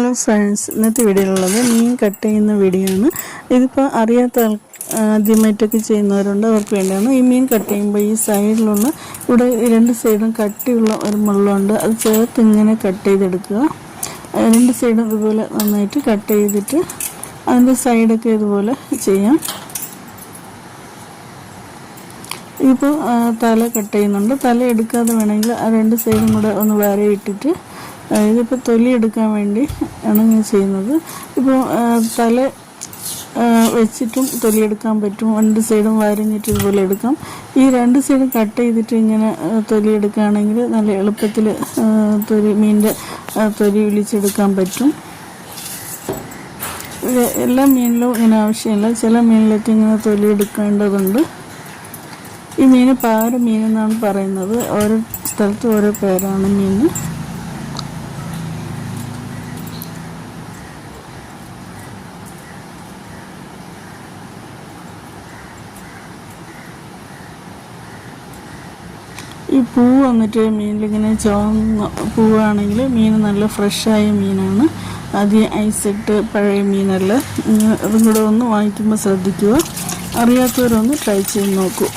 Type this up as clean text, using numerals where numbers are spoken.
Hello friends, ഇന്നത്തെ വീഡിയോയിലുള്ളത് മീൻ cut ചെയ്യുന്ന video ആണ്. ഇതിപ്പോൾ അറിയാത്ത ആദ്യമായിട്ടൊക്കെ ചെയ്യുന്നവരുണ്ട്, അവർക്ക് വേണ്ടിയാണ്. ഈ മീൻ കട്ട് ചെയ്യുമ്പോൾ ഈ സൈഡിലുള്ള ഇവിടെ രണ്ട് സൈഡും കട്ടിയുള്ള ഒരു മുള്ളുണ്ട്, അത് ചേർത്ത് ഇങ്ങനെ കട്ട് ചെയ്തെടുക്കുക. രണ്ട് സൈഡും ഇതുപോലെ നന്നായിട്ട് കട്ട് ചെയ്തിട്ട് അതിൻ്റെ സൈഡൊക്കെ ഇതുപോലെ ചെയ്യാം. ഇപ്പോൾ തല കട്ട് ചെയ്യുന്നുണ്ട്. തല എടുക്കാതെ വേണമെങ്കിൽ ആ രണ്ട് സൈഡും കൂടെ ഒന്ന് വേറെ ഇട്ടിട്ട് ഇതിപ്പോൾ തൊലി എടുക്കാൻ വേണ്ടി ആണ് ഞാൻ ചെയ്യുന്നത്. ഇപ്പോൾ തല വെച്ചിട്ടും തൊലി എടുക്കാൻ പറ്റും, രണ്ട് സൈഡും വരഞ്ഞിട്ട് ഇതുപോലെ എടുക്കാം. ഈ രണ്ട് സൈഡും കട്ട് ചെയ്തിട്ട് ഇങ്ങനെ തൊലി എടുക്കുകയാണെങ്കിൽ നല്ല എളുപ്പത്തിൽ മീനിൻ്റെ തൊലി വിളിച്ചെടുക്കാൻ പറ്റും. എല്ലാ മീനിലും ഇങ്ങനെ ആവശ്യമില്ല, ചില മീനിലൊക്കെ ഇങ്ങനെ തൊലി എടുക്കേണ്ടതുണ്ട്. ഈ മീൻ പാര മീൻ എന്നാണ് പറയുന്നത്, ഓരോ സ്ഥലത്തും ഓരോ പേരാണ് മീൻ. ഈ പൂ വന്നിട്ട് മീനിലിങ്ങനെ ചുവന്ന പൂവാണെങ്കിൽ മീൻ നല്ല ഫ്രഷായ മീനാണ്. ആദ്യം ഐസിട്ട് പഴയ മീനല്ല. അതും കൂടെ ഒന്ന് വാങ്ങിക്കുമ്പോൾ ശ്രദ്ധിക്കുക. അറിയാത്തവരൊന്ന് ട്രൈ ചെയ്ത് നോക്കൂ.